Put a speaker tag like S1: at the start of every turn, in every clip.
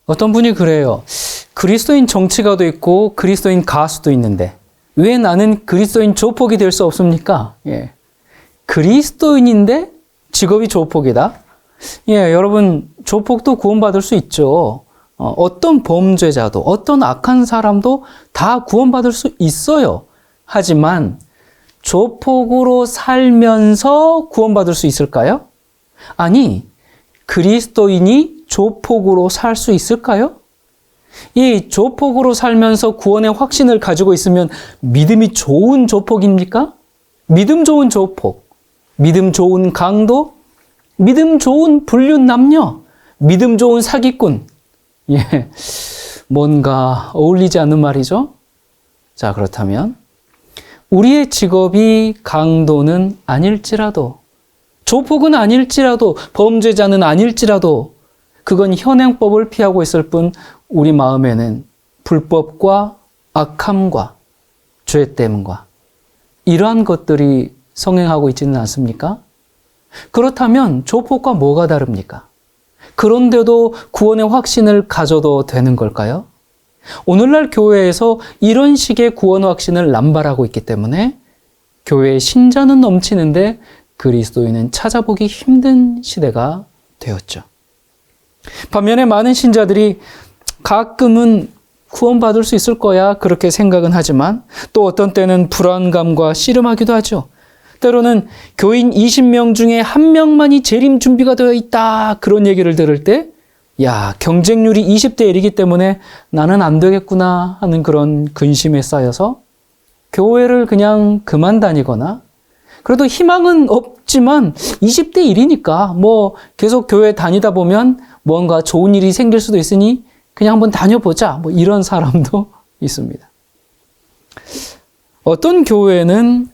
S1: 어떤 분이 그래요. 그리스도인 정치가도 있고 그리스도인 가수도 있는데 왜 나는 그리스도인 조폭이 될 수 없습니까? 예. 그리스도인인데 직업이 조폭이다? 예, 여러분, 조폭도 구원받을 수 있죠. 어떤 범죄자도, 어떤 악한 사람도 다 구원받을 수 있어요. 하지만 조폭으로 살면서 구원받을 수 있을까요? 아니, 그리스도인이 조폭으로 살 수 있을까요? 이 조폭으로 살면서 구원의 확신을 가지고 있으면 믿음이 좋은 조폭입니까? 믿음 좋은 조폭, 믿음 좋은 강도, 믿음 좋은 불륜 남녀, 믿음 좋은 사기꾼. 예, 뭔가 어울리지 않는 말이죠? 자, 그렇다면 우리의 직업이 강도는 아닐지라도, 조폭은 아닐지라도, 범죄자는 아닐지라도 그건 현행법을 피하고 있을 뿐 우리 마음에는 불법과 악함과 죄됨과 이러한 것들이 성행하고 있지는 않습니까? 그렇다면 조폭과 뭐가 다릅니까? 그런데도 구원의 확신을 가져도 되는 걸까요? 오늘날 교회에서 이런 식의 구원 확신을 남발하고 있기 때문에 교회의 신자는 넘치는데 그리스도인은 찾아보기 힘든 시대가 되었죠. 반면에 많은 신자들이 가끔은 구원받을 수 있을 거야 그렇게 생각은 하지만 또 어떤 때는 불안감과 씨름하기도 하죠. 때로는 교인 20명 중에 1명만이 재림 준비가 되어 있다 그런 얘기를 들을 때 야, 경쟁률이 20대 1이기 때문에 나는 안 되겠구나 하는 그런 근심에 쌓여서 교회를 그냥 그만 다니거나 그래도 희망은 없지만 20대 1이니까 뭐 계속 교회 다니다 보면 뭔가 좋은 일이 생길 수도 있으니 그냥 한번 다녀보자 뭐 이런 사람도 있습니다. 어떤 교회는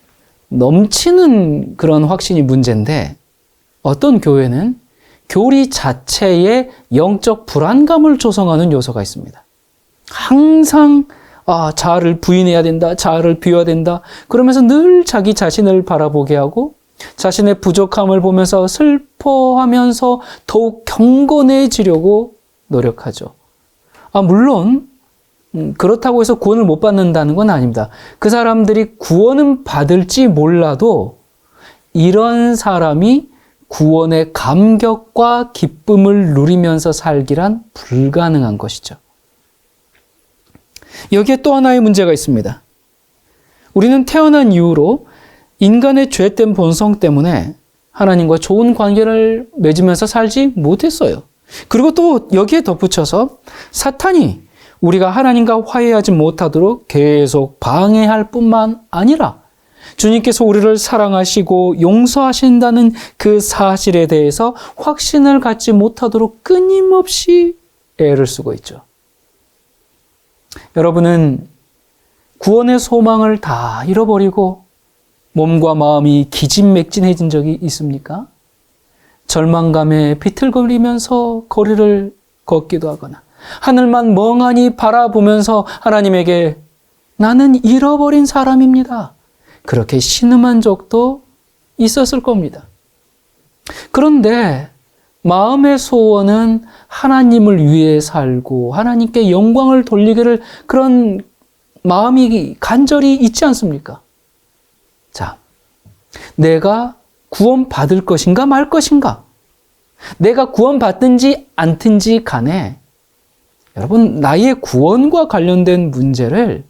S1: 넘치는 그런 확신이 문제인데 어떤 교회는 교리 자체에 영적 불안감을 조성하는 요소가 있습니다. 항상 자아를 부인해야 된다, 자아를 비워야 된다 그러면서 늘 자기 자신을 바라보게 하고 자신의 부족함을 보면서 슬퍼하면서 더욱 경건해지려고 노력하죠. 물론 그렇다고 해서 구원을 못 받는다는 건 아닙니다. 그 사람들이 구원은 받을지 몰라도 이런 사람이 구원의 감격과 기쁨을 누리면서 살기란 불가능한 것이죠. 여기에 또 하나의 문제가 있습니다. 우리는 태어난 이후로 인간의 죄된 본성 때문에 하나님과 좋은 관계를 맺으면서 살지 못했어요. 그리고 또 여기에 덧붙여서 사탄이 우리가 하나님과 화해하지 못하도록 계속 방해할 뿐만 아니라 주님께서 우리를 사랑하시고 용서하신다는 그 사실에 대해서 확신을 갖지 못하도록 끊임없이 애를 쓰고 있죠. 여러분은 구원의 소망을 다 잃어버리고 몸과 마음이 기진맥진해진 적이 있습니까? 절망감에 비틀거리면서 거리를 걷기도 하거나 하늘만 멍하니 바라보면서 하나님에게 나는 잃어버린 사람입니다. 그렇게 신음한 적도 있었을 겁니다. 그런데 마음의 소원은 하나님을 위해 살고 하나님께 영광을 돌리기를 그런 마음이 간절히 있지 않습니까? 자, 내가 구원받을 것인가 말 것인가? 내가 구원받든지 않든지 간에 여러분 나의 구원과 관련된 문제를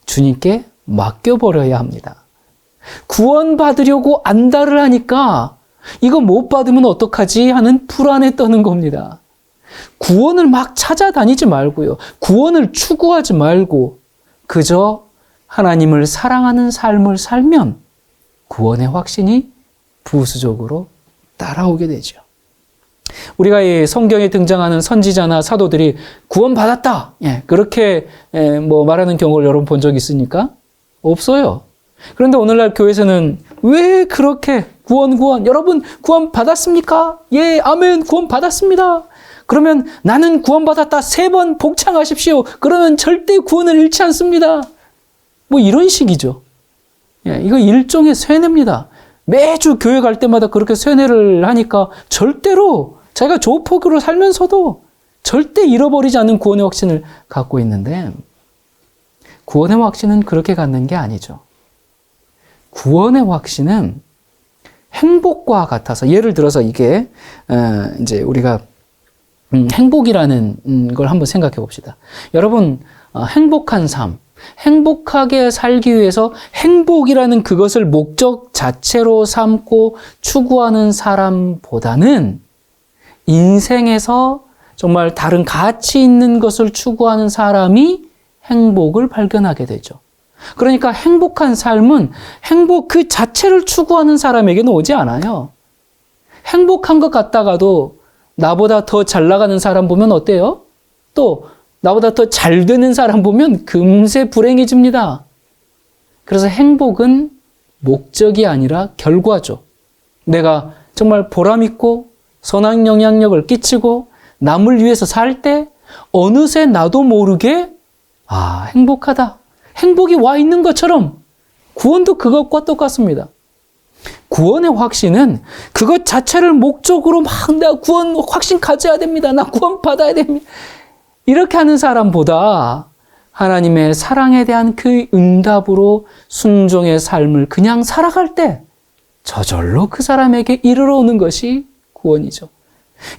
S1: 주님께 맡겨버려야 합니다. 구원받으려고 안달을 하니까 이거 못 받으면 어떡하지 하는 불안에 떠는 겁니다. 구원을 막 찾아다니지 말고요. 구원을 추구하지 말고 그저 하나님을 사랑하는 삶을 살면 구원의 확신이 부수적으로 따라오게 되죠. 우리가 이 성경에 등장하는 선지자나 사도들이 구원받았다. 그렇게 말하는 경우를 여러분 본 적 있습니까? 없어요. 그런데 오늘날 교회에서는 왜 그렇게 구원 여러분 구원 받았습니까? 예, 아멘 구원 받았습니다. 그러면 나는 구원 받았다 3번 복창하십시오. 그러면 절대 구원을 잃지 않습니다. 뭐 이런 식이죠. 이거 일종의 쇠뇌입니다. 매주 교회 갈 때마다 그렇게 쇠뇌를 하니까 절대로 자기가 조폭으로 살면서도 절대 잃어버리지 않는 구원의 확신을 갖고 있는데 구원의 확신은 그렇게 갖는 게 아니죠. 구원의 확신은 행복과 같아서 예를 들어서 이게 이제 우리가 행복이라는 걸 한번 생각해 봅시다. 여러분 행복한 삶, 행복하게 살기 위해서 행복이라는 그것을 목적 자체로 삼고 추구하는 사람보다는 인생에서 정말 다른 가치 있는 것을 추구하는 사람이 행복을 발견하게 되죠. 그러니까 행복한 삶은 행복 그 자체를 추구하는 사람에게는 오지 않아요. 행복한 것 같다가도 나보다 더 잘 나가는 사람 보면 어때요? 또 나보다 더 잘 되는 사람 보면 금세 불행해집니다. 그래서 행복은 목적이 아니라 결과죠. 내가 정말 보람있고 선한 영향력을 끼치고 남을 위해서 살 때 어느새 나도 모르게 행복하다. 행복이 와 있는 것처럼 구원도 그것과 똑같습니다. 구원의 확신은 그것 자체를 목적으로 막 내가 구원 확신 가져야 됩니다. 나 구원 받아야 됩니다. 이렇게 하는 사람보다 하나님의 사랑에 대한 그 응답으로 순종의 삶을 그냥 살아갈 때 저절로 그 사람에게 이르러 오는 것이 구원이죠.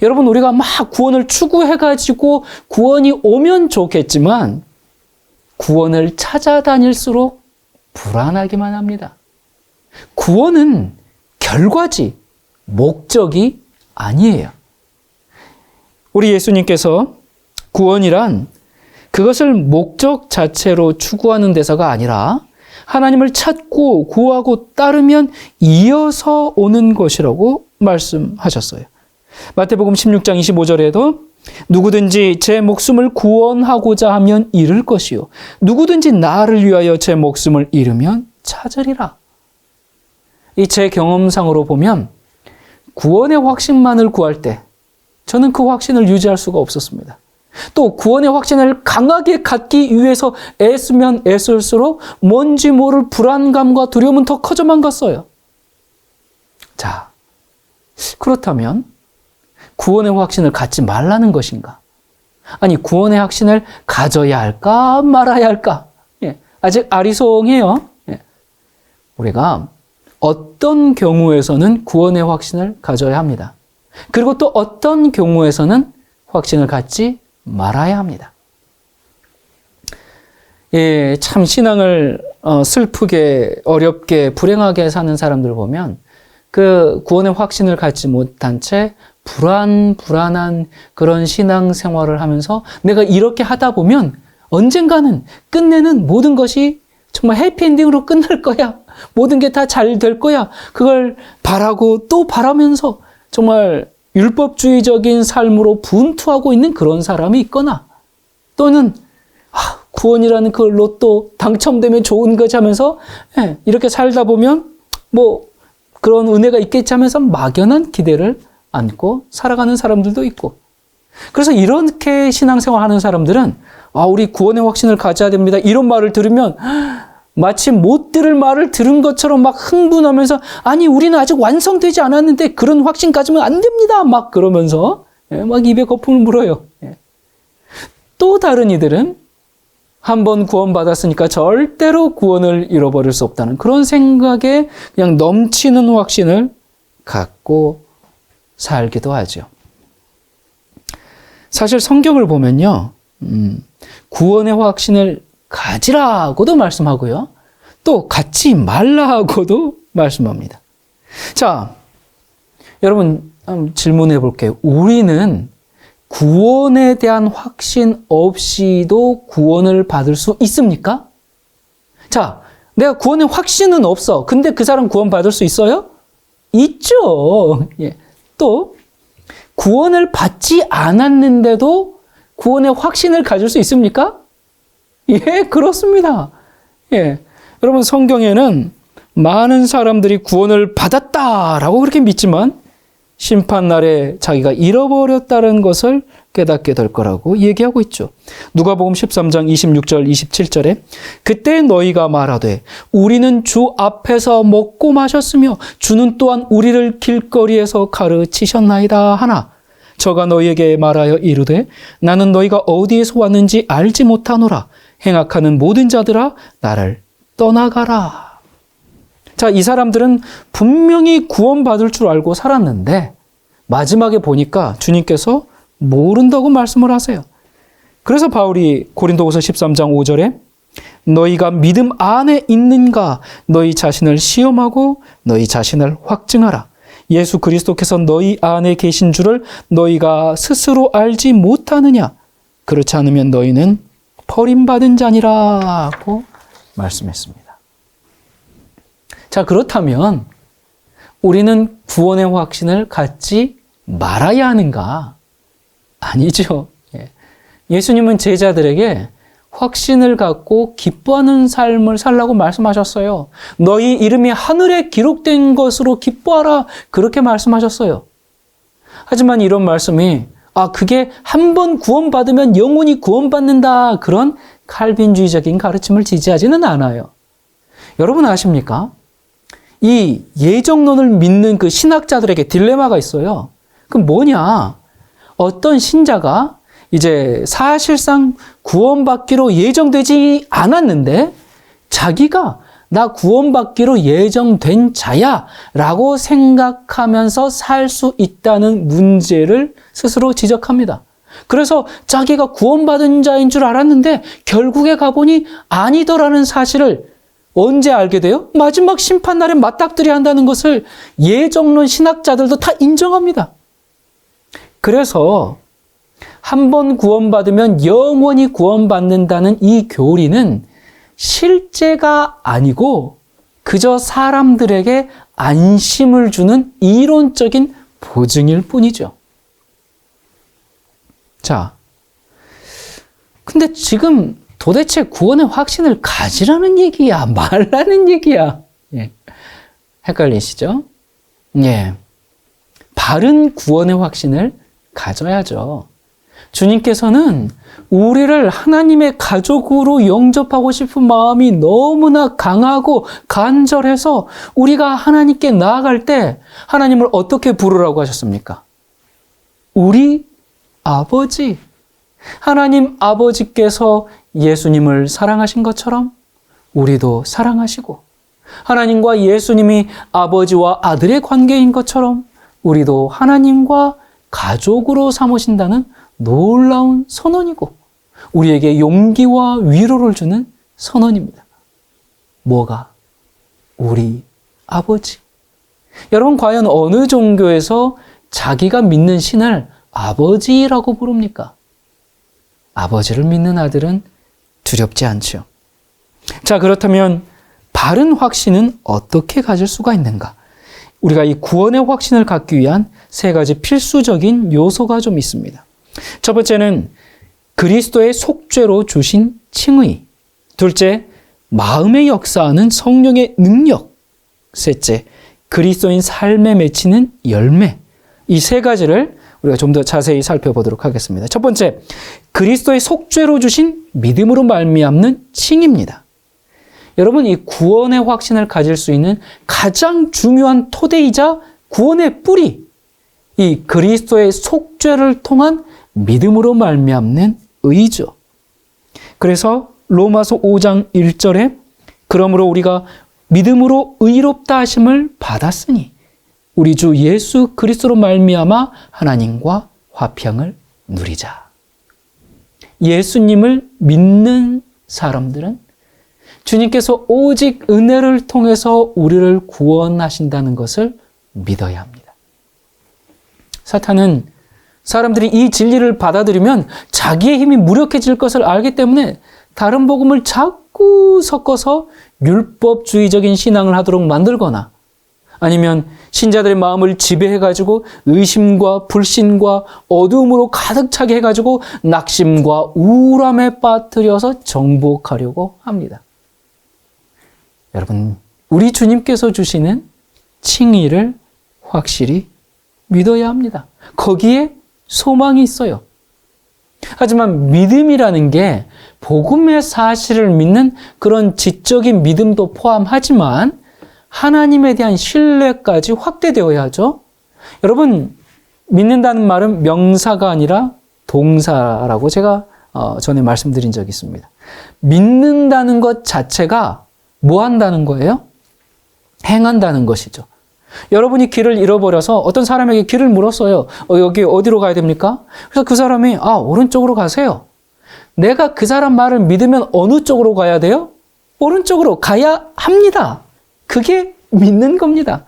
S1: 여러분 우리가 막 구원을 추구해가지고 구원이 오면 좋겠지만 구원을 찾아다닐수록 불안하기만 합니다. 구원은 결과지 목적이 아니에요. 우리 예수님께서 구원이란 그것을 목적 자체로 추구하는 데서가 아니라 하나님을 찾고 구하고 따르면 이어서 오는 것이라고 말씀하셨어요. 마태복음 16장 25절에도 누구든지 제 목숨을 구원하고자 하면 잃을 것이요 누구든지 나를 위하여 제 목숨을 잃으면 찾으리라. 이 제 경험상으로 보면 구원의 확신만을 구할 때 저는 그 확신을 유지할 수가 없었습니다. 또 구원의 확신을 강하게 갖기 위해서 애쓰면 애쓸수록 뭔지 모를 불안감과 두려움은 더 커져만 갔어요. 자, 그렇다면 구원의 확신을 갖지 말라는 것인가? 아니, 구원의 확신을 가져야 할까 말아야 할까? 아직 아리송해요. 우리가 어떤 경우에서는 구원의 확신을 가져야 합니다. 그리고 또 어떤 경우에서는 확신을 갖지 말아야 합니다. 참 신앙을 슬프게, 어렵게, 불행하게 사는 사람들 보면 그 구원의 확신을 갖지 못한 채 불안한 그런 신앙 생활을 하면서 내가 이렇게 하다 보면 언젠가는 끝내는 모든 것이 정말 해피엔딩으로 끝날 거야. 모든 게 다 잘 될 거야. 그걸 바라고 또 바라면서 정말 율법주의적인 삶으로 분투하고 있는 그런 사람이 있거나 또는 구원이라는 그 로또 당첨되면 좋은 거지 하면서 이렇게 살다 보면 뭐 그런 은혜가 있겠지 하면서 막연한 기대를 안고 살아가는 사람들도 있고 그래서 이렇게 신앙생활하는 사람들은 우리 구원의 확신을 가져야 됩니다. 이런 말을 들으면 마치 못 들을 말을 들은 것처럼 막 흥분하면서 아니 우리는 아직 완성되지 않았는데 그런 확신 가지면 안 됩니다. 막 그러면서 막 입에 거품을 물어요. 또 다른 이들은 한번 구원받았으니까 절대로 구원을 잃어버릴 수 없다는 그런 생각에 그냥 넘치는 확신을 갖고 살기도 하죠. 사실 성경을 보면요. 구원의 확신을 가지라고도 말씀하고요. 또 갖지 말라고도 말씀합니다. 자, 여러분 한번 질문해 볼게요. 우리는 구원에 대한 확신 없이도 구원을 받을 수 있습니까? 자, 내가 구원의 확신은 없어. 근데 그 사람 구원 받을 수 있어요? 있죠. 또 구원을 받지 않았는데도 구원의 확신을 가질 수 있습니까? 그렇습니다. 여러분 성경에는 많은 사람들이 구원을 받았다라고 그렇게 믿지만 심판날에 자기가 잃어버렸다는 것을 깨닫게 될 거라고 얘기하고 있죠. 누가복음 13장 26절 27절에 그때 너희가 말하되 우리는 주 앞에서 먹고 마셨으며 주는 또한 우리를 길거리에서 가르치셨나이다 하나 저가 너희에게 말하여 이르되 나는 너희가 어디에서 왔는지 알지 못하노라. 행악하는 모든 자들아 나를 떠나가라. 자, 이 사람들은 분명히 구원받을 줄 알고 살았는데 마지막에 보니까 주님께서 모른다고 말씀을 하세요. 그래서 바울이 고린도후서 13장 5절에 너희가 믿음 안에 있는가 너희 자신을 시험하고 너희 자신을 확증하라. 예수 그리스도께서 너희 안에 계신 줄을 너희가 스스로 알지 못하느냐. 그렇지 않으면 너희는 버림받은 자니라고 말씀했습니다. 자, 그렇다면 우리는 구원의 확신을 갖지 말아야 하는가? 아니죠. 예수님은 제자들에게 확신을 갖고 기뻐하는 삶을 살라고 말씀하셨어요. 너희 이름이 하늘에 기록된 것으로 기뻐하라. 그렇게 말씀하셨어요. 하지만 이런 말씀이 그게 한 번 구원받으면 영원히 구원받는다. 그런 칼빈주의적인 가르침을 지지하지는 않아요. 여러분 아십니까? 이 예정론을 믿는 그 신학자들에게 딜레마가 있어요. 그 뭐냐? 어떤 신자가 이제 사실상 구원받기로 예정되지 않았는데 자기가 나 구원받기로 예정된 자야 라고 생각하면서 살 수 있다는 문제를 스스로 지적합니다. 그래서 자기가 구원받은 자인 줄 알았는데 결국에 가보니 아니더라는 사실을 언제 알게 돼요? 마지막 심판날에 맞닥뜨려야 한다는 것을 예정론 신학자들도 다 인정합니다. 그래서 한 번 구원받으면 영원히 구원받는다는 이 교리는 실제가 아니고 그저 사람들에게 안심을 주는 이론적인 보증일 뿐이죠. 자, 근데 지금 도대체 구원의 확신을 가지라는 얘기야, 말라는 얘기야? 헷갈리시죠? 바른 구원의 확신을 가져야죠. 주님께서는 우리를 하나님의 가족으로 영접하고 싶은 마음이 너무나 강하고 간절해서 우리가 하나님께 나아갈 때 하나님을 어떻게 부르라고 하셨습니까? 우리 아버지. 하나님 아버지께서 예수님을 사랑하신 것처럼 우리도 사랑하시고 하나님과 예수님이 아버지와 아들의 관계인 것처럼 우리도 하나님과 가족으로 삼으신다는 놀라운 선언이고 우리에게 용기와 위로를 주는 선언입니다. 뭐가? 우리 아버지. 여러분 과연 어느 종교에서 자기가 믿는 신을 아버지라고 부릅니까? 아버지를 믿는 아들은 두렵지 않죠. 자, 그렇다면 바른 확신은 어떻게 가질 수가 있는가? 우리가 이 구원의 확신을 갖기 위한 세 가지 필수적인 요소가 좀 있습니다. 첫 번째는 그리스도의 속죄로 주신 칭의. 둘째, 마음에 역사하는 성령의 능력. 셋째, 그리스도인 삶에 맺히는 열매. 이 세 가지를 우리가 좀 더 자세히 살펴보도록 하겠습니다. 첫 번째, 그리스도의 속죄로 주신 믿음으로 말미암는 칭의입니다. 여러분, 이 구원의 확신을 가질 수 있는 가장 중요한 토대이자 구원의 뿌리, 이 그리스도의 속죄를 통한 믿음으로 말미암는 의죠. 그래서 로마서 5장 1절에 그러므로 우리가 믿음으로 의롭다 하심을 받았으니 우리 주 예수 그리스도로 말미암아 하나님과 화평을 누리자. 예수님을 믿는 사람들은 주님께서 오직 은혜를 통해서 우리를 구원하신다는 것을 믿어야 합니다. 사탄은 사람들이 이 진리를 받아들이면 자기의 힘이 무력해질 것을 알기 때문에 다른 복음을 자꾸 섞어서 율법주의적인 신앙을 하도록 만들거나 아니면 신자들의 마음을 지배해가지고 의심과 불신과 어두움으로 가득 차게 해가지고 낙심과 우울함에 빠뜨려서 정복하려고 합니다. 여러분, 우리 주님께서 주시는 칭의를 확실히 믿어야 합니다. 거기에 소망이 있어요. 하지만 믿음이라는 게 복음의 사실을 믿는 그런 지적인 믿음도 포함하지만 하나님에 대한 신뢰까지 확대되어야 하죠. 여러분, 믿는다는 말은 명사가 아니라 동사라고 제가 전에 말씀드린 적이 있습니다. 믿는다는 것 자체가 뭐 한다는 거예요? 행한다는 것이죠. 여러분이 길을 잃어버려서 어떤 사람에게 길을 물었어요. 여기 어디로 가야 됩니까? 그래서 그 사람이 오른쪽으로 가세요. 내가 그 사람 말을 믿으면 어느 쪽으로 가야 돼요? 오른쪽으로 가야 합니다. 그게 믿는 겁니다.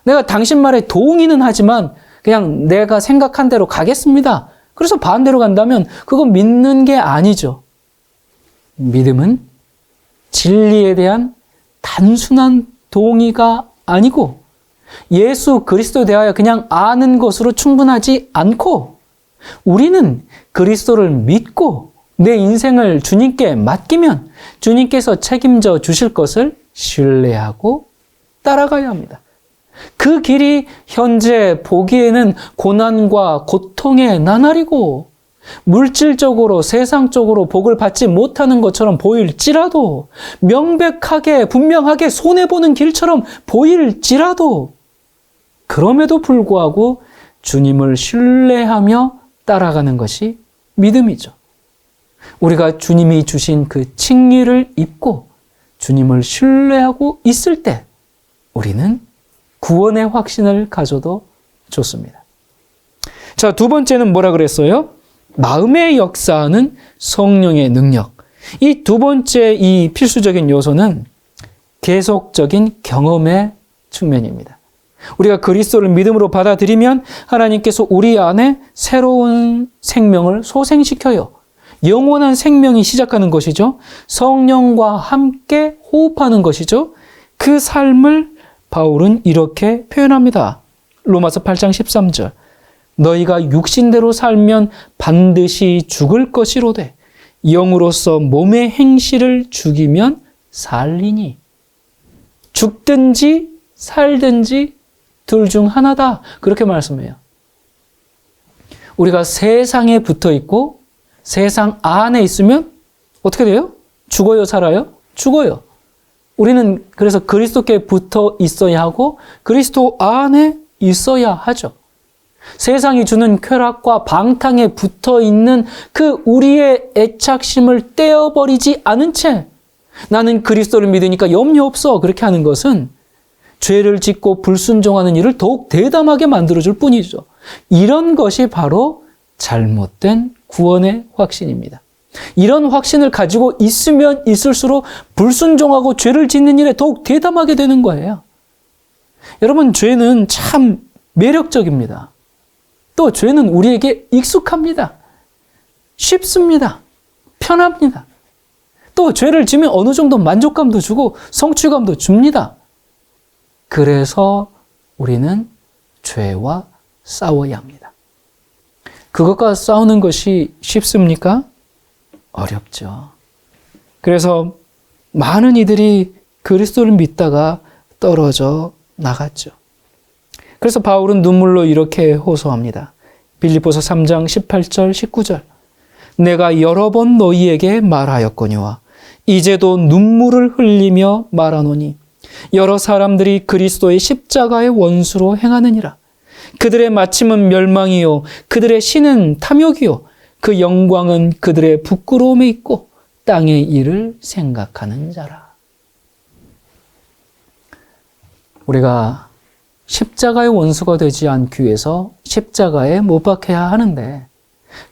S1: 내가 당신 말에 동의는 하지만 그냥 내가 생각한 대로 가겠습니다. 그래서 반대로 간다면 그건 믿는 게 아니죠. 믿음은 진리에 대한 단순한 동의가 아니고 예수 그리스도에 대하여 그냥 아는 것으로 충분하지 않고 우리는 그리스도를 믿고 내 인생을 주님께 맡기면 주님께서 책임져 주실 것을 신뢰하고 따라가야 합니다. 그 길이 현재 보기에는 고난과 고통의 나날이고 물질적으로 세상적으로 복을 받지 못하는 것처럼 보일지라도 명백하게 분명하게 손해보는 길처럼 보일지라도 그럼에도 불구하고 주님을 신뢰하며 따라가는 것이 믿음이죠. 우리가 주님이 주신 그 칭의를 입고 주님을 신뢰하고 있을 때 우리는 구원의 확신을 가져도 좋습니다. 자, 두 번째는 뭐라 그랬어요? 마음의 역사하는 성령의 능력. 이 두 번째 이 필수적인 요소는 계속적인 경험의 측면입니다. 우리가 그리스도를 믿음으로 받아들이면 하나님께서 우리 안에 새로운 생명을 소생시켜요. 영원한 생명이 시작하는 것이죠. 성령과 함께 호흡하는 것이죠. 그 삶을 바울은 이렇게 표현합니다. 로마서 8장 13절. 너희가 육신대로 살면 반드시 죽을 것이로되 영으로서 몸의 행실을 죽이면 살리니. 죽든지 살든지 둘 중 하나다. 그렇게 말씀해요. 우리가 세상에 붙어 있고 세상 안에 있으면 어떻게 돼요? 죽어요, 살아요? 죽어요. 우리는 그래서 그리스도께 붙어 있어야 하고 그리스도 안에 있어야 하죠. 세상이 주는 쾌락과 방탕에 붙어 있는 그 우리의 애착심을 떼어버리지 않은 채 나는 그리스도를 믿으니까 염려 없어. 그렇게 하는 것은 죄를 짓고 불순종하는 일을 더욱 대담하게 만들어줄 뿐이죠. 이런 것이 바로 잘못된 구원의 확신입니다. 이런 확신을 가지고 있으면 있을수록 불순종하고 죄를 짓는 일에 더욱 대담하게 되는 거예요. 여러분, 죄는 참 매력적입니다. 또 죄는 우리에게 익숙합니다. 쉽습니다. 편합니다. 또 죄를 지면 어느 정도 만족감도 주고 성취감도 줍니다. 그래서 우리는 죄와 싸워야 합니다. 그것과 싸우는 것이 쉽습니까? 어렵죠. 그래서 많은 이들이 그리스도를 믿다가 떨어져 나갔죠. 그래서 바울은 눈물로 이렇게 호소합니다. 빌립보서 3장 18절 19절. 내가 여러 번 너희에게 말하였거니와 이제도 눈물을 흘리며 말하노니 여러 사람들이 그리스도의 십자가의 원수로 행하느니라. 그들의 마침은 멸망이요 그들의 신은 탐욕이요 그 영광은 그들의 부끄러움에 있고 땅의 일을 생각하는 자라. 우리가 십자가의 원수가 되지 않기 위해서 십자가에 못 박혀야 하는데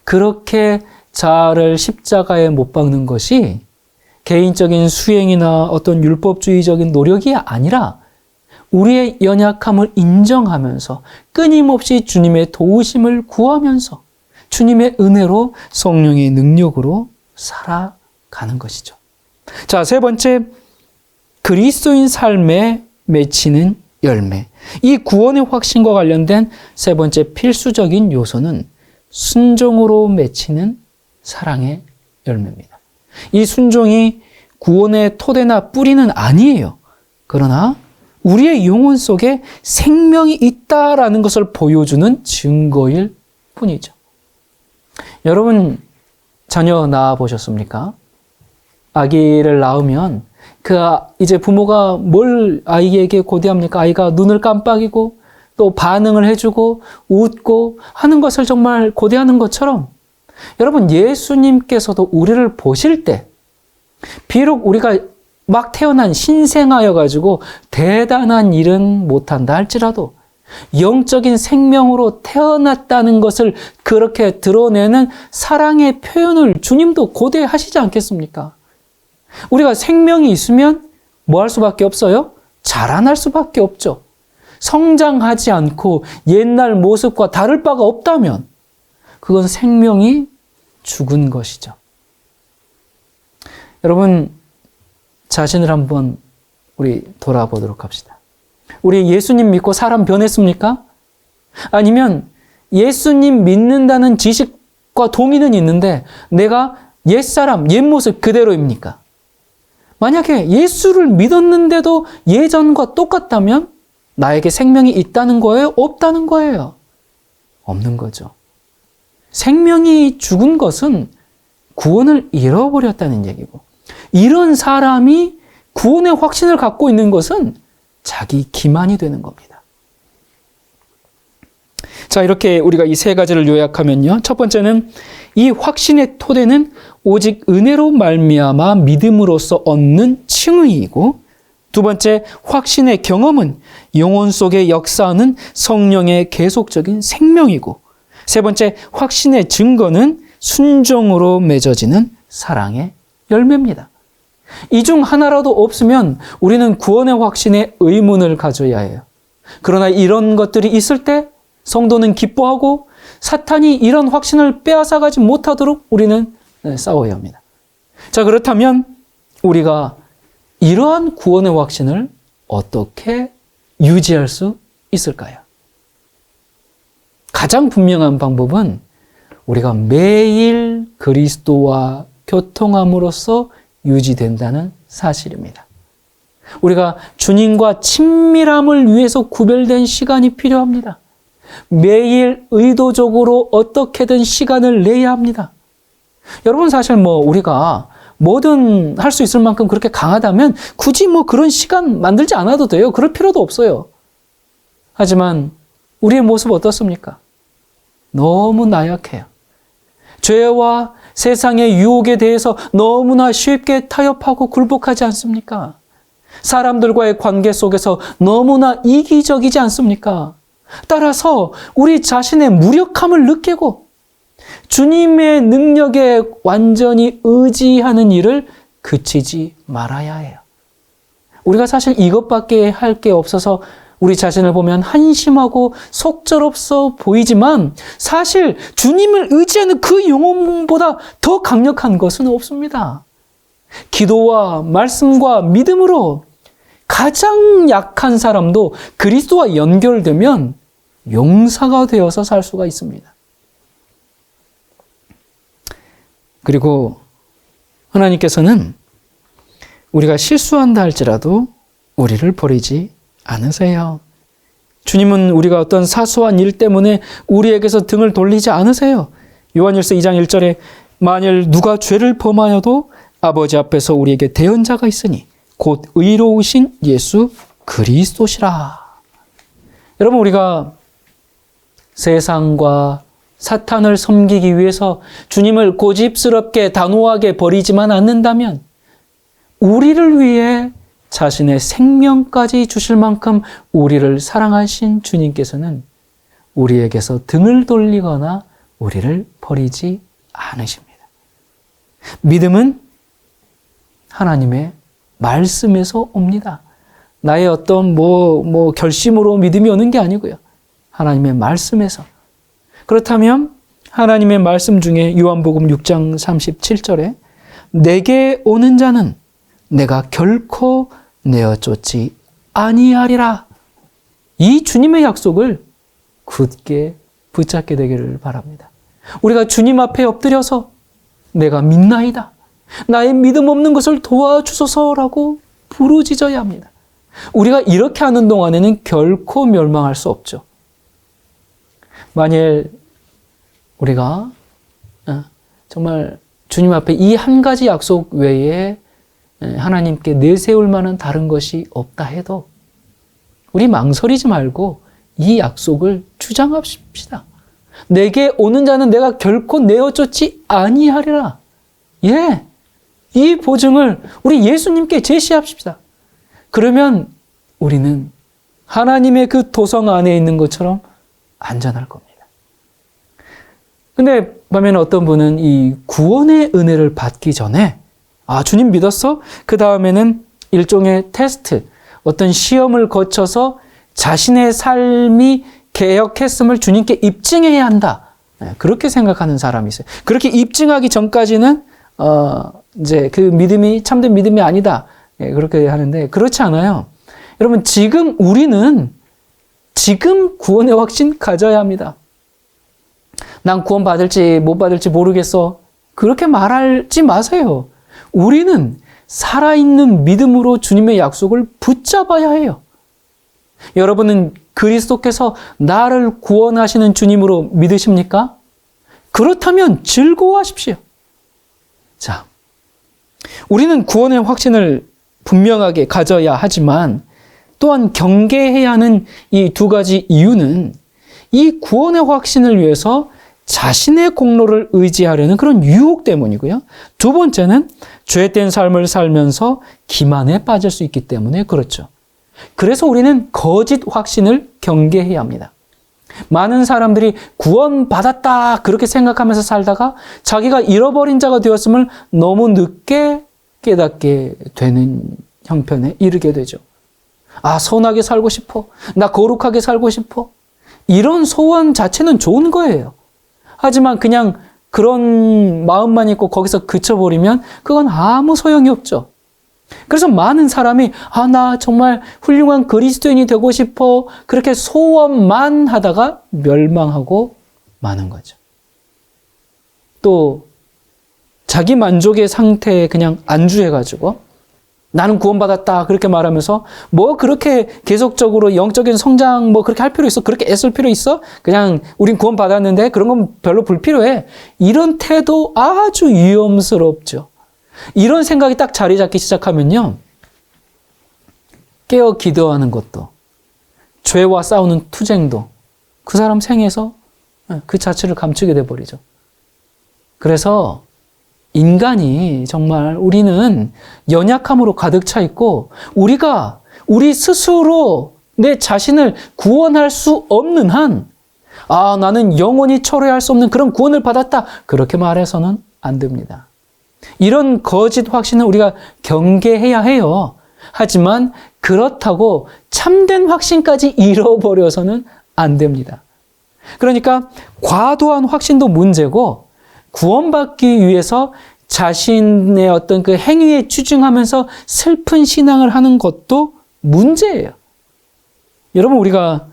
S1: 그렇게 자아를 십자가에 못 박는 것이 개인적인 수행이나 어떤 율법주의적인 노력이 아니라 우리의 연약함을 인정하면서 끊임없이 주님의 도우심을 구하면서 주님의 은혜로 성령의 능력으로 살아가는 것이죠. 자, 세 번째, 그리스도인 삶에 맺히는 열매. 이 구원의 확신과 관련된 세 번째 필수적인 요소는 순종으로 맺히는 사랑의 열매입니다. 이 순종이 구원의 토대나 뿌리는 아니에요. 그러나 우리의 영혼 속에 생명이 있다라는 것을 보여주는 증거일 뿐이죠. 여러분, 자녀 낳아 보셨습니까? 아기를 낳으면 이제 부모가 뭘 아이에게 고대합니까? 아이가 눈을 깜빡이고 또 반응을 해주고 웃고 하는 것을 정말 고대하는 것처럼 여러분 예수님께서도 우리를 보실 때 비록 우리가 막 태어난 신생아여 가지고 대단한 일은 못한다 할지라도 영적인 생명으로 태어났다는 것을 그렇게 드러내는 사랑의 표현을 주님도 고대하시지 않겠습니까? 우리가 생명이 있으면 뭐 할 수밖에 없어요? 자라날 수밖에 없죠. 성장하지 않고 옛날 모습과 다를 바가 없다면 그건 생명이 죽은 것이죠. 여러분 자신을 한번 우리 돌아보도록 합시다. 우리 예수님 믿고 사람 변했습니까? 아니면 예수님 믿는다는 지식과 동의는 있는데 내가 옛사람, 옛모습 그대로입니까? 만약에 예수를 믿었는데도 예전과 똑같다면 나에게 생명이 있다는 거예요? 없다는 거예요? 없는 거죠. 생명이 죽은 것은 구원을 잃어버렸다는 얘기고 이런 사람이 구원의 확신을 갖고 있는 것은 자기 기만이 되는 겁니다. 자, 이렇게 우리가 이 세 가지를 요약하면요. 첫 번째는 이 확신의 토대는 오직 은혜로 말미암아 믿음으로써 얻는 칭의이고 두 번째, 확신의 경험은 영혼 속에 역사하는 성령의 계속적인 생명이고 세 번째, 확신의 증거는 순종으로 맺어지는 사랑의 열매입니다. 이 중 하나라도 없으면 우리는 구원의 확신에 의문을 가져야 해요. 그러나 이런 것들이 있을 때 성도는 기뻐하고 사탄이 이런 확신을 빼앗아가지 못하도록 우리는 싸워야 합니다. 자, 그렇다면 우리가 이러한 구원의 확신을 어떻게 유지할 수 있을까요? 가장 분명한 방법은 우리가 매일 그리스도와 교통함으로써 유지된다는 사실입니다. 우리가 주님과 친밀함을 위해서 구별된 시간이 필요합니다. 매일 의도적으로 어떻게든 시간을 내야 합니다. 여러분 사실 우리가 뭐든 할 수 있을 만큼 그렇게 강하다면 굳이 그런 시간 만들지 않아도 돼요. 그럴 필요도 없어요. 하지만 우리의 모습 어떻습니까? 너무 나약해요. 죄와 세상의 유혹에 대해서 너무나 쉽게 타협하고 굴복하지 않습니까? 사람들과의 관계 속에서 너무나 이기적이지 않습니까? 따라서 우리 자신의 무력함을 느끼고 주님의 능력에 완전히 의지하는 일을 그치지 말아야 해요. 우리가 사실 이것밖에 할 게 없어서 우리 자신을 보면 한심하고 속절없어 보이지만 사실 주님을 의지하는 그 영혼보다 더 강력한 것은 없습니다. 기도와 말씀과 믿음으로 가장 약한 사람도 그리스도와 연결되면 용사가 되어서 살 수가 있습니다. 그리고 하나님께서는 우리가 실수한다 할지라도 우리를 버리지 않으세요. 주님은 우리가 어떤 사소한 일 때문에 우리에게서 등을 돌리지 않으세요. 요한일서 2장 1절에 만일 누가 죄를 범하여도 아버지 앞에서 우리에게 대언자가 있으니 곧 의로우신 예수 그리스도시라. 여러분 우리가 세상과 사탄을 섬기기 위해서 주님을 고집스럽게 단호하게 버리지만 않는다면 우리를 위해 자신의 생명까지 주실 만큼 우리를 사랑하신 주님께서는 우리에게서 등을 돌리거나 우리를 버리지 않으십니다. 믿음은 하나님의 말씀에서 옵니다. 나의 어떤 결심으로 믿음이 오는 게 아니고요. 하나님의 말씀에서. 그렇다면 하나님의 말씀 중에 요한복음 6장 37절에 내게 오는 자는 내가 결코 내어 쫓지 아니하리라. 이 주님의 약속을 굳게 붙잡게 되기를 바랍니다. 우리가 주님 앞에 엎드려서 내가 믿나이다. 나의 믿음 없는 것을 도와주소서라고 부르짖어야 합니다. 우리가 이렇게 하는 동안에는 결코 멸망할 수 없죠. 만일 우리가 정말 주님 앞에 이 한 가지 약속 외에 하나님께 내세울 만한 다른 것이 없다 해도 우리 망설이지 말고 이 약속을 주장합시다. 내게 오는 자는 내가 결코 내어 쫓지 아니하리라. 예, 이 보증을 우리 예수님께 제시합시다. 그러면 우리는 하나님의 그 도성 안에 있는 것처럼 안전할 겁니다. 근데 반면에 어떤 분은 이 구원의 은혜를 받기 전에 주님 믿었어? 그 다음에는 일종의 테스트, 어떤 시험을 거쳐서 자신의 삶이 개혁했음을 주님께 입증해야 한다. 그렇게 생각하는 사람이 있어요. 그렇게 입증하기 전까지는 이제 그 믿음이 참된 믿음이 아니다. 그렇게 하는데 그렇지 않아요. 여러분, 우리는 지금 구원의 확신 가져야 합니다. 난 구원 받을지 못 받을지 모르겠어. 그렇게 말하지 마세요. 우리는 살아있는 믿음으로 주님의 약속을 붙잡아야 해요. 여러분은 그리스도께서 나를 구원하시는 주님으로 믿으십니까? 그렇다면 즐거워하십시오. 자, 우리는 구원의 확신을 분명하게 가져야 하지만 또한 경계해야 하는 이 두 가지 이유는 이 구원의 확신을 위해서 자신의 공로를 의지하려는 그런 유혹 때문이고요. 두 번째는 죄된 삶을 살면서 기만에 빠질 수 있기 때문에 그렇죠. 그래서 우리는 거짓 확신을 경계해야 합니다. 많은 사람들이 구원받았다 그렇게 생각하면서 살다가 자기가 잃어버린 자가 되었음을 너무 늦게 깨닫게 되는 형편에 이르게 되죠. 선하게 살고 싶어. 나 거룩하게 살고 싶어. 이런 소원 자체는 좋은 거예요. 하지만 그냥 그런 마음만 있고 거기서 그쳐버리면 그건 아무 소용이 없죠. 그래서 많은 사람이 나 정말 훌륭한 그리스도인이 되고 싶어. 그렇게 소원만 하다가 멸망하고 마는 거죠. 또 자기 만족의 상태에 그냥 안주해가지고 나는 구원받았다 그렇게 말하면서 그렇게 계속적으로 영적인 성장 그렇게 할 필요 있어? 그렇게 애쓸 필요 있어? 그냥 우린 구원받았는데 그런 건 별로 불필요해. 이런 태도 아주 위험스럽죠. 이런 생각이 딱 자리 잡기 시작하면요, 깨어 기도하는 것도, 죄와 싸우는 투쟁도 그 사람 생에서 그 자체를 감추게 돼버리죠. 그래서 인간이 정말 우리는 연약함으로 가득 차 있고 우리 스스로 내 자신을 구원할 수 없는 한 나는 영원히 철회할 수 없는 그런 구원을 받았다 그렇게 말해서는 안 됩니다. 이런 거짓 확신은 우리가 경계해야 해요. 하지만 그렇다고 참된 확신까지 잃어버려서는 안 됩니다. 그러니까 과도한 확신도 문제고 구원받기 위해서 자신의 어떤 그 행위에 추중하면서 슬픈 신앙을 하는 것도 문제예요. 여러분, 우리가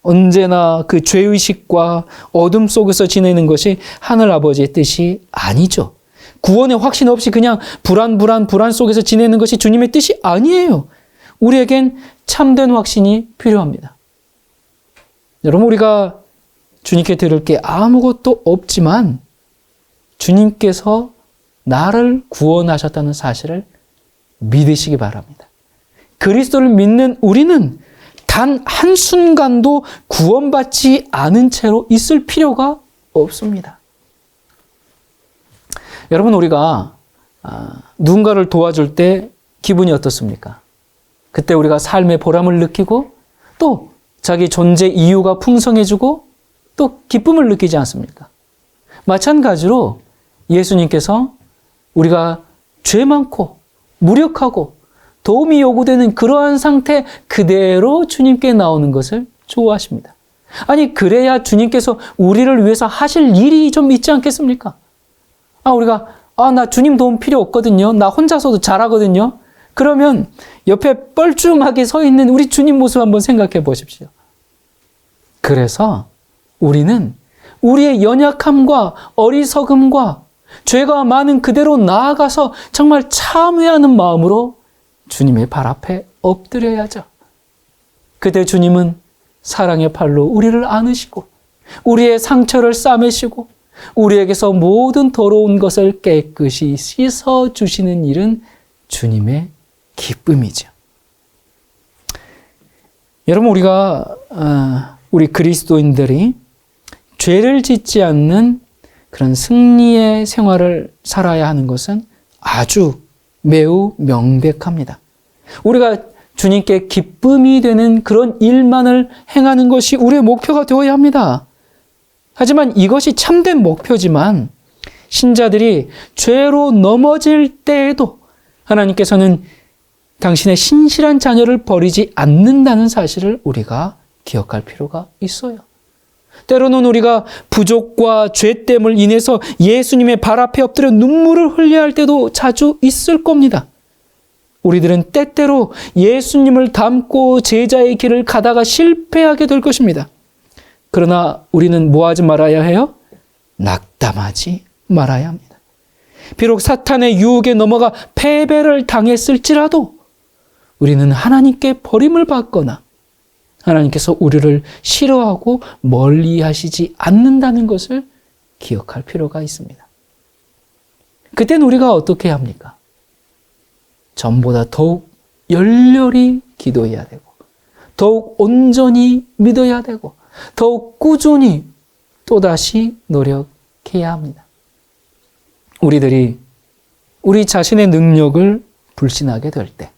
S1: 언제나 그 죄의식과 어둠 속에서 지내는 것이 하늘 아버지의 뜻이 아니죠. 구원의 확신 없이 그냥 불안 속에서 지내는 것이 주님의 뜻이 아니에요. 우리에겐 참된 확신이 필요합니다. 여러분, 우리가 주님께 드릴 게 아무것도 없지만 주님께서 나를 구원하셨다는 사실을 믿으시기 바랍니다. 그리스도를 믿는 우리는 단 한순간도 구원받지 않은 채로 있을 필요가 없습니다. 여러분, 우리가 누군가를 도와줄 때 기분이 어떻습니까? 그때 우리가 삶의 보람을 느끼고 또 자기 존재 이유가 풍성해지고 또 기쁨을 느끼지 않습니까? 마찬가지로 예수님께서 우리가 죄 많고 무력하고 도움이 요구되는 그러한 상태 그대로 주님께 나오는 것을 좋아하십니다. 아니, 그래야 주님께서 우리를 위해서 하실 일이 좀 있지 않겠습니까? 우리가 나 주님 도움 필요 없거든요. 나 혼자서도 잘하거든요. 그러면 옆에 뻘쭘하게 서 있는 우리 주님 모습 한번 생각해 보십시오. 그래서 우리는 우리의 연약함과 어리석음과 죄가 많은 그대로 나아가서 정말 참회하는 마음으로 주님의 발 앞에 엎드려야죠. 그때 주님은 사랑의 팔로 우리를 안으시고 우리의 상처를 싸매시고 우리에게서 모든 더러운 것을 깨끗이 씻어주시는 일은 주님의 기쁨이죠. 여러분, 우리 그리스도인들이 죄를 짓지 않는 그런 승리의 생활을 살아야 하는 것은 아주 매우 명백합니다. 우리가 주님께 기쁨이 되는 그런 일만을 행하는 것이 우리의 목표가 되어야 합니다. 하지만 이것이 참된 목표지만 신자들이 죄로 넘어질 때에도 하나님께서는 당신의 신실한 자녀를 버리지 않는다는 사실을 우리가 기억할 필요가 있어요. 때로는 우리가 부족과 죄됨을 인해서 예수님의 발 앞에 엎드려 눈물을 흘려야 할 때도 자주 있을 겁니다. 우리들은 때때로 예수님을 닮고 제자의 길을 가다가 실패하게 될 것입니다. 그러나 우리는 뭐 하지 말아야 해요? 낙담하지 말아야 합니다. 비록 사탄의 유혹에 넘어가 패배를 당했을지라도 우리는 하나님께 버림을 받거나 하나님께서 우리를 싫어하고 멀리 하시지 않는다는 것을 기억할 필요가 있습니다. 그때는 우리가 어떻게 해야 합니까? 전보다 더욱 열렬히 기도해야 되고, 더욱 온전히 믿어야 되고, 더욱 꾸준히 또다시 노력해야 합니다. 우리들이 우리 자신의 능력을 불신하게 될 때,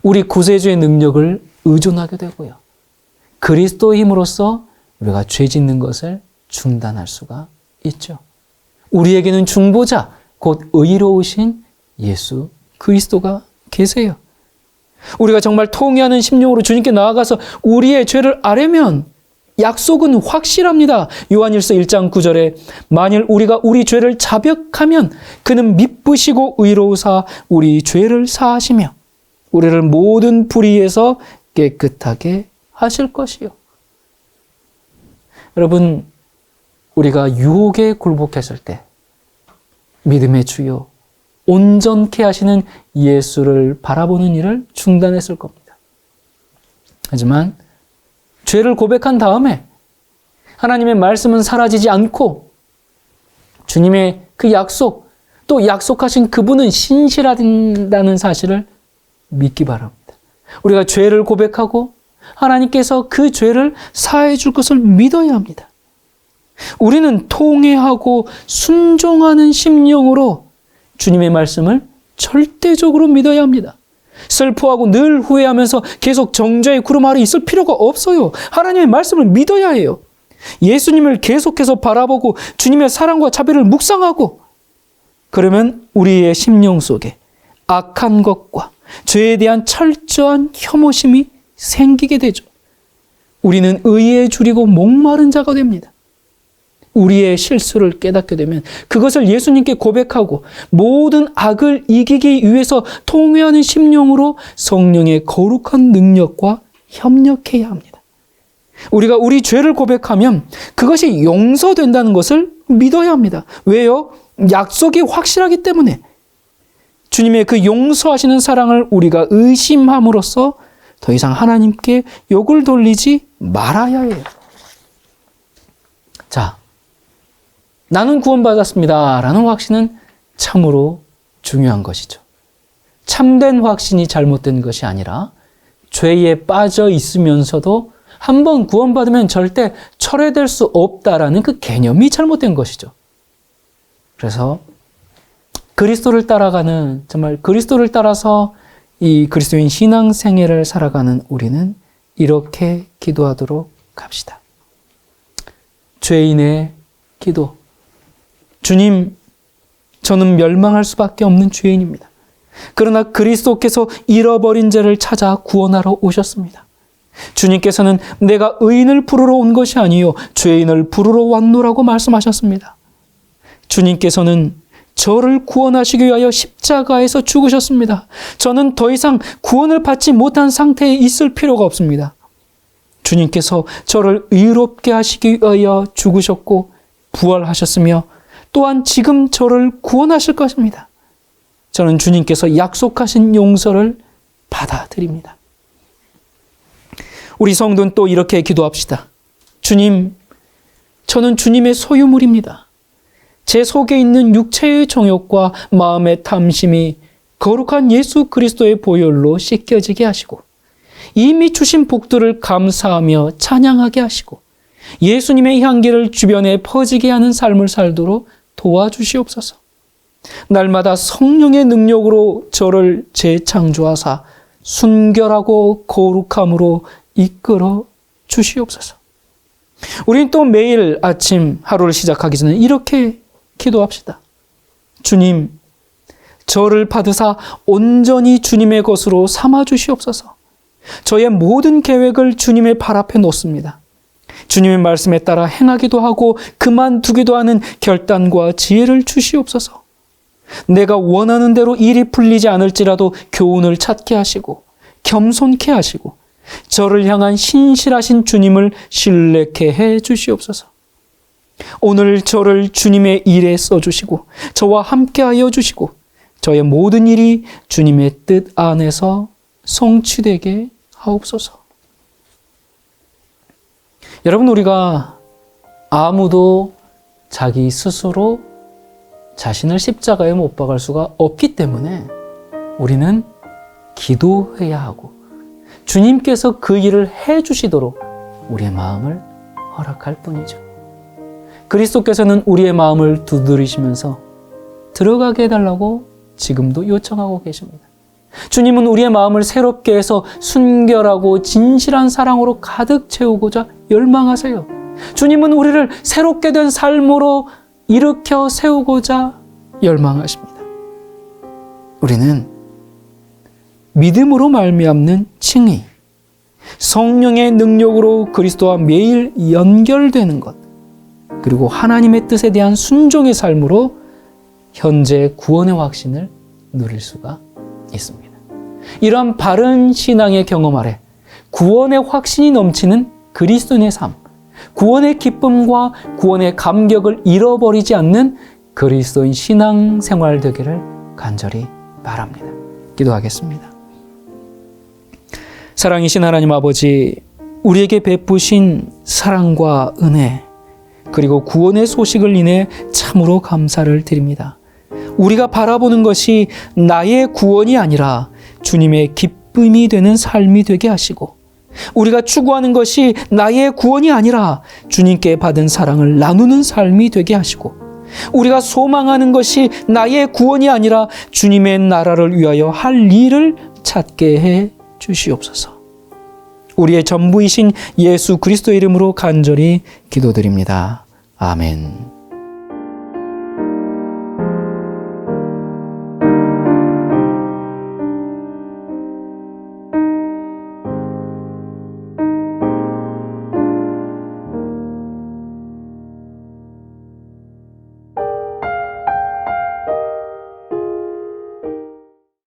S1: 우리 구세주의 능력을 의존하게 되고요. 그리스도의 힘으로써 우리가 죄 짓는 것을 중단할 수가 있죠. 우리에게는 중보자, 곧 의로우신 예수 그리스도가 계세요. 우리가 정말 통회하는 심령으로 주님께 나아가서 우리의 죄를 아뢰면 약속은 확실합니다. 요한일서 1장 9절에 만일 우리가 우리 죄를 자백하면 그는 미쁘시고 의로우사 우리 죄를 사하시며 우리를 모든 불의에서 깨끗하게 하실 것이요. 여러분, 우리가 유혹에 굴복했을 때 믿음의 주요 온전케 하시는 예수를 바라보는 일을 중단했을 겁니다. 하지만 죄를 고백한 다음에 하나님의 말씀은 사라지지 않고 주님의 그 약속, 또 약속하신 그분은 신실하다는 사실을 믿기 바랍니다. 우리가 죄를 고백하고 하나님께서 그 죄를 사해 줄 것을 믿어야 합니다. 우리는 통회하고 순종하는 심령으로 주님의 말씀을 절대적으로 믿어야 합니다. 슬퍼하고 늘 후회하면서 계속 정죄의 구름 아래 있을 필요가 없어요. 하나님의 말씀을 믿어야 해요. 예수님을 계속해서 바라보고 주님의 사랑과 자비를 묵상하고, 그러면 우리의 심령 속에 악한 것과 죄에 대한 철저한 혐오심이 생기게 되죠. 우리는 의에 줄이고 목마른 자가 됩니다. 우리의 실수를 깨닫게 되면 그것을 예수님께 고백하고 모든 악을 이기기 위해서 통회하는 심령으로 성령의 거룩한 능력과 협력해야 합니다. 우리가 우리 죄를 고백하면 그것이 용서된다는 것을 믿어야 합니다. 왜요? 약속이 확실하기 때문에. 주님의 그 용서하시는 사랑을 우리가 의심함으로써 더 이상 하나님께 욕을 돌리지 말아야 해요. 자, 나는 구원받았습니다 라는 확신은 참으로 중요한 것이죠. 참된 확신이 잘못된 것이 아니라 죄에 빠져 있으면서도 한번 구원받으면 절대 철회될 수 없다라는 그 개념이 잘못된 것이죠. 그래서 그리스도를 따라가는, 정말 그리스도를 따라서 이 그리스도인 신앙생애를 살아가는 우리는 이렇게 기도하도록 합시다. 죄인의 기도. 주님, 저는 멸망할 수밖에 없는 죄인입니다. 그러나 그리스도께서 잃어버린 자를 찾아 구원하러 오셨습니다. 주님께서는 내가 의인을 부르러 온 것이 아니요 죄인을 부르러 왔노라고 말씀하셨습니다. 주님께서는 저를 구원하시기 위하여 십자가에서 죽으셨습니다. 저는 더 이상 구원을 받지 못한 상태에 있을 필요가 없습니다. 주님께서 저를 의롭게 하시기 위하여 죽으셨고 부활하셨으며 또한 지금 저를 구원하실 것입니다. 저는 주님께서 약속하신 용서를 받아들입니다. 우리 성도는 또 이렇게 기도합시다. 주님, 저는 주님의 소유물입니다. 제 속에 있는 육체의 정욕과 마음의 탐심이 거룩한 예수 그리스도의 보혈로 씻겨지게 하시고 이미 주신 복들을 감사하며 찬양하게 하시고 예수님의 향기를 주변에 퍼지게 하는 삶을 살도록 도와주시옵소서. 날마다 성령의 능력으로 저를 재창조하사 순결하고 거룩함으로 이끌어 주시옵소서. 우린 또 매일 아침 하루를 시작하기 전에 이렇게 기도합시다. 주님, 저를 받으사 온전히 주님의 것으로 삼아 주시옵소서. 저의 모든 계획을 주님의 발 앞에 놓습니다. 주님의 말씀에 따라 행하기도 하고 그만두기도 하는 결단과 지혜를 주시옵소서. 내가 원하는 대로 일이 풀리지 않을지라도 교훈을 찾게 하시고 겸손케 하시고 저를 향한 신실하신 주님을 신뢰케 해 주시옵소서. 오늘 저를 주님의 일에 써주시고 저와 함께하여 주시고 저의 모든 일이 주님의 뜻 안에서 성취되게 하옵소서. 여러분, 우리가 아무도 자기 스스로 자신을 십자가에 못 박을 수가 없기 때문에 우리는 기도해야 하고 주님께서 그 일을 해주시도록 우리의 마음을 허락할 뿐이죠. 그리스도께서는 우리의 마음을 두드리시면서 들어가게 해달라고 지금도 요청하고 계십니다. 주님은 우리의 마음을 새롭게 해서 순결하고 진실한 사랑으로 가득 채우고자 열망하세요. 주님은 우리를 새롭게 된 삶으로 일으켜 세우고자 열망하십니다. 우리는 믿음으로 말미암는 칭의, 성령의 능력으로 그리스도와 매일 연결되는 것, 그리고 하나님의 뜻에 대한 순종의 삶으로 현재 구원의 확신을 누릴 수가 있습니다. 이러한 바른 신앙의 경험 아래 구원의 확신이 넘치는 그리스도인의 삶, 구원의 기쁨과 구원의 감격을 잃어버리지 않는 그리스도인 신앙 생활 되기를 간절히 바랍니다. 기도하겠습니다. 사랑이신 하나님 아버지, 우리에게 베푸신 사랑과 은혜, 그리고 구원의 소식을 인해 참으로 감사를 드립니다. 우리가 바라보는 것이 나의 구원이 아니라 주님의 기쁨이 되는 삶이 되게 하시고, 우리가 추구하는 것이 나의 구원이 아니라 주님께 받은 사랑을 나누는 삶이 되게 하시고, 우리가 소망하는 것이 나의 구원이 아니라 주님의 나라를 위하여 할 일을 찾게 해 주시옵소서. 우리의 전부이신 예수 그리스도 이름으로 간절히 기도드립니다. 아멘.